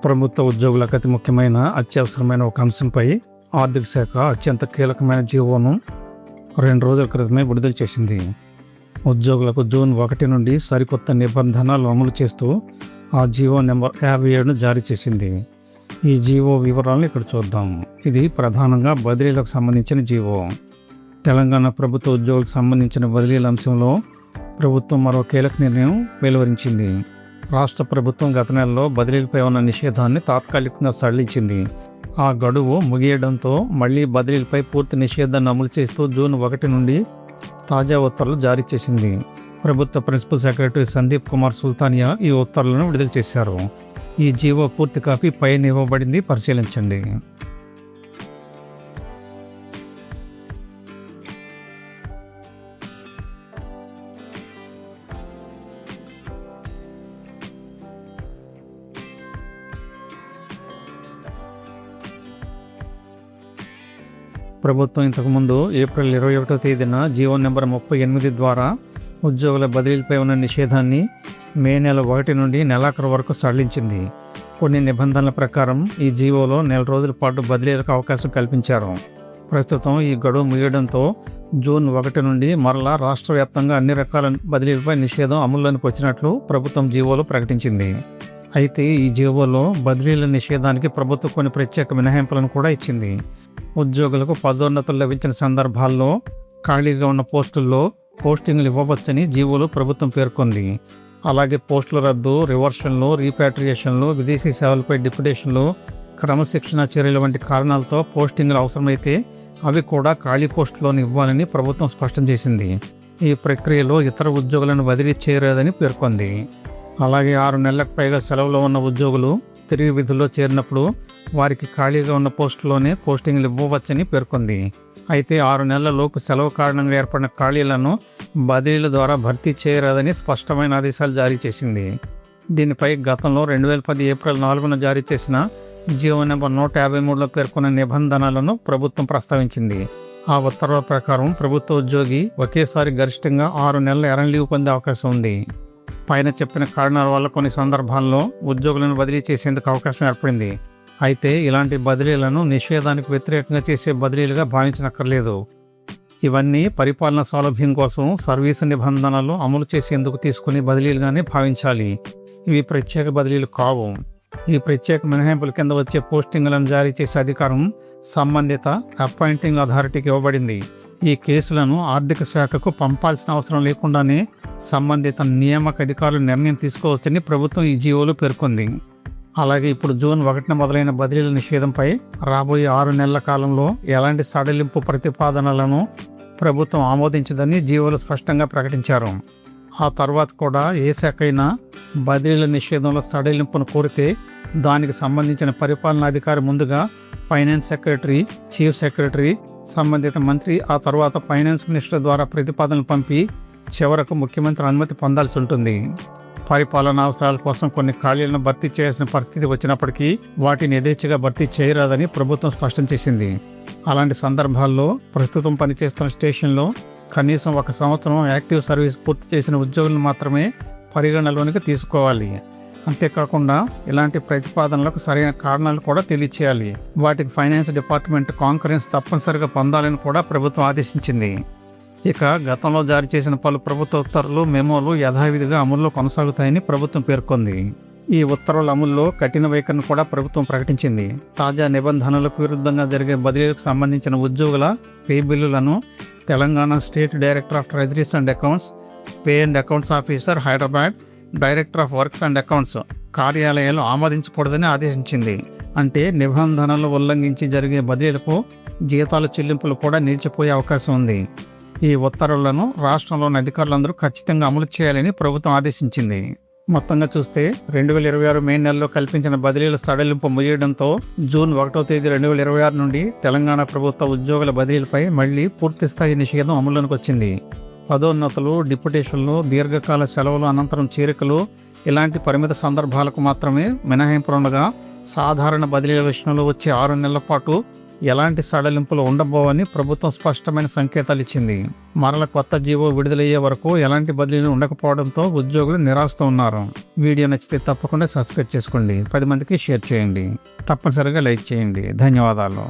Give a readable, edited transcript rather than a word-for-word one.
ప్రభుత్వ ఉద్యోగులకు అతి ముఖ్యమైన అత్యవసరమైన ఒక అంశంపై ఆర్థిక శాఖ అత్యంత కీలకమైన జీవోను 2 రోజుల క్రితమే విడుదల చేసింది. ఉద్యోగులకు జూన్ 1 నుండి సరికొత్త నిబంధనలు అమలు చేస్తూ ఆ జీవో నెంబర్ 57ను జారీ చేసింది. ఈ జీవో వివరాలను ఇక్కడ చూద్దాం. ఇది ప్రధానంగా బదిలీలకు సంబంధించిన జీవో. తెలంగాణ ప్రభుత్వ ఉద్యోగులకు సంబంధించిన బదిలీల అంశంలో ప్రభుత్వం మరో కీలక నిర్ణయం వెలువరించింది. రాష్ట్ర ప్రభుత్వం గత నెలలో బదిలీలపై ఉన్న నిషేధాన్ని తాత్కాలికంగా సడలించింది. ఆ గడువు ముగియడంతో మళ్లీ బదిలీలపై పూర్తి నిషేధాన్ని అమలు చేస్తూ జూన్ 1 నుండి తాజా ఉత్తర్వులు జారీ చేసింది. ప్రభుత్వ ప్రిన్సిపల్ సెక్రటరీ సందీప్ కుమార్ సుల్తానియా ఈ ఉత్తర్వులను విడుదల చేశారు. ఈ జీవో పూర్తి కాపీ పైన ఇవ్వబడింది, పరిశీలించండి. ప్రభుత్వం ఇంతకుముందు ఏప్రిల్ 21వ తేదీన జీవో నెంబర్ 38 ద్వారా ఉద్యోగుల బదిలీలపై ఉన్న నిషేధాన్ని మే నెల 1 నుండి నెలాఖరు వరకు సడలించింది. కొన్ని నిబంధనల ప్రకారం ఈ జీవోలో నెల రోజుల పాటు బదిలీలకు అవకాశం కల్పించారు. ప్రస్తుతం ఈ గడువు ముగియడంతో జూన్ 1 నుండి మరలా రాష్ట్ర వ్యాప్తంగా అన్ని రకాల బదిలీలపై నిషేధం అమల్లోనికి వచ్చినట్లు ప్రభుత్వం జీవోలో ప్రకటించింది. అయితే ఈ జీవోలో బదిలీల నిషేధానికి ప్రభుత్వం కొన్ని ప్రత్యేక మినహాయింపులను కూడా ఇచ్చింది. ఉద్యోగులకు పదోన్నతులు లభించిన సందర్భాల్లో ఖాళీగా ఉన్న పోస్టుల్లో పోస్టింగ్లు ఇవ్వవచ్చని జీవోలో ప్రభుత్వం పేర్కొంది. అలాగే పోస్టుల రద్దు, రివర్షన్లు, రీపాట్రియేషన్లు, విదేశీ సేవలపై డిప్యుటేషన్లు, క్రమశిక్షణ చర్యలు వంటి కారణాలతో పోస్టింగ్లు అవసరమైతే అవి కూడా ఖాళీ పోస్టులోని ఇవ్వాలని ప్రభుత్వం స్పష్టం చేసింది. ఈ ప్రక్రియలో ఇతర ఉద్యోగులను బదిలీ చేయరాదని పేర్కొంది. అలాగే 6 నెలలకు పైగా సెలవులో ఉన్న ఉద్యోగులు తిరిగి విధుల్లో చేరినప్పుడు వారికి ఖాళీగా ఉన్న పోస్టులోనే పోస్టింగ్లు ఇవ్వవచ్చని పేర్కొంది. అయితే 6 నెలల లోపు సెలవు కారణంగా ఏర్పడిన ఖాళీలను బదిలీల ద్వారా భర్తీ చేయరాదని స్పష్టమైన ఆదేశాలు జారీ చేసింది. దీనిపై గతంలో 2010 ఏప్రిల్ 4న జారీ చేసిన జీవో నెంబర్ 153లో పేర్కొన్న నిబంధనలను ప్రభుత్వం ప్రస్తావించింది. ఆ ఉత్తర్వుల ప్రకారం ప్రభుత్వ ఉద్యోగి ఒకేసారి గరిష్టంగా 6 నెలల ఎర్న్ లీవ్ పొందే అవకాశం ఉంది. పైన చెప్పిన కారణాల వల్ల కొన్ని సందర్భాల్లో ఉద్యోగులను బదిలీ చేసేందుకు అవకాశం ఏర్పడింది. అయితే ఇలాంటి బదిలీలను నిషేధానికి వ్యతిరేకంగా చేసే బదిలీలుగా భావించనక్కర్లేదు. ఇవన్నీ పరిపాలన సౌలభ్యం కోసం సర్వీసు నిబంధనలు అమలు చేసేందుకు తీసుకునే బదిలీలుగానే భావించాలి. ఇవి ప్రత్యేక బదిలీలు కావు. ఈ ప్రత్యేక మినహాయింపుల కింద వచ్చే పోస్టింగ్లను జారీ చేసే అధికారం సంబంధిత అపాయింటింగ్ అథారిటీకి ఇవ్వబడింది. ఈ కేసులను ఆర్థిక శాఖకు పంపాల్సిన అవసరం లేకుండానే సంబంధిత నియామక అధికారులు నిర్ణయం తీసుకోవచ్చని ప్రభుత్వం ఈ జీవోలో పేర్కొంది. అలాగే ఇప్పుడు జూన్ 1న మొదలైన బదిలీల నిషేధంపై రాబోయే 6 నెలల కాలంలో ఎలాంటి సడలింపు ప్రతిపాదనలను ప్రభుత్వం ఆమోదించదని జీవోలు స్పష్టంగా ప్రకటించారు. ఆ తర్వాత కూడా ఏ శాఖ అయినా బదిలీల నిషేధంలో సడలింపును కోరితే దానికి సంబంధించిన పరిపాలనాధికారి ముందుగా ఫైనాన్స్ సెక్రటరీ, చీఫ్ సెక్రటరీ, సంబంధిత మంత్రి, ఆ తర్వాత ఫైనాన్స్ మినిస్టర్ ద్వారా ప్రతిపాదనలు పంపి చివరకు ముఖ్యమంత్రి అనుమతి పొందాల్సి ఉంటుంది. పరిపాలనా అవసరాల కోసం కొన్ని ఖాళీలను భర్తీ చేయాల్సిన పరిస్థితి వచ్చినప్పటికీ వాటిని యథేచ్ఛగా భర్తీ చేయరాదని ప్రభుత్వం స్పష్టం చేసింది. అలాంటి సందర్భాల్లో ప్రస్తుతం పనిచేస్తున్న స్టేషన్లో కనీసం 1 సంవత్సరం యాక్టివ్ సర్వీస్ పూర్తి చేసిన ఉద్యోగులను మాత్రమే పరిగణలోనికి తీసుకోవాలి. అంతేకాకుండా ఇలాంటి ప్రతిపాదనలకు సరైన కారణాలు కూడా తెలియచేయాలి. వాటికి ఫైనాన్స్ డిపార్ట్మెంట్ కాంకరెన్స్ తప్పనిసరిగా పొందాలని కూడా ప్రభుత్వం ఆదేశించింది. ఇక గతంలో జారీ చేసిన పలు ప్రభుత్వ ఉత్తర్వులు, మెమోలు యథావిధిగా అమల్లో కొనసాగుతాయని ప్రభుత్వం పేర్కొంది. ఈ ఉత్తర్వుల అమల్లో కఠిన వైఖరిని కూడా ప్రభుత్వం ప్రకటించింది. తాజా నిబంధనలకు విరుద్ధంగా జరిగే బదిలీలకు సంబంధించిన ఉద్యోగుల పే బిల్లులను Telangana state director of treasuries and accounts, pay and accounts officer Hyderabad, director of works and accounts కార్యాలయాలు ఆమోదించకూడదని ఆదేశించింది. అంటే నిబంధనలు ఉల్లంఘించి జరిగే బదిలీలకు జీతాల చెల్లింపులు కూడా నిలిచిపోయే అవకాశం ఉంది. ఈ ఉత్తర్వులను రాష్ట్రంలోని అధికారులందరూ ఖచ్చితంగా అమలు చేయాలని ప్రభుత్వం ఆదేశించింది. మొత్తంగా చూస్తే 2026 మే నెలలో కల్పించిన బదిలీల సడలింపు ముగియడంతో జూన్ 1వ తేదీ 2026 నుండి తెలంగాణ ప్రభుత్వ ఉద్యోగుల బదిలీలపై మళ్లీ పూర్తిస్థాయి నిషేధం అమల్లోకి వచ్చింది. పదోన్నతులు, డిప్యుటేషన్లు, దీర్ఘకాల సెలవులు అనంతరం చేరికలు ఇలాంటి పరిమిత సందర్భాలకు మాత్రమే మినహాయింపులుండగా సాధారణ బదిలీల విషయంలో వచ్చే 6 నెలల పాటు ఎలాంటి సడలింపులు ఉండబోవని ప్రభుత్వం స్పష్టమైన సంకేతాలు ఇచ్చింది. మరల కొత్త జీవో విడుదలయ్యే వరకు ఎలాంటి బదిలీలు ఉండకపోవడంతో ఉద్యోగులు నిరాశతో ఉన్నారు. వీడియో నచ్చితే తప్పకుండా సబ్స్క్రైబ్ చేసుకోండి, 10 మందికి షేర్ చేయండి, తప్పనిసరిగా లైక్ చేయండి. ధన్యవాదాలు.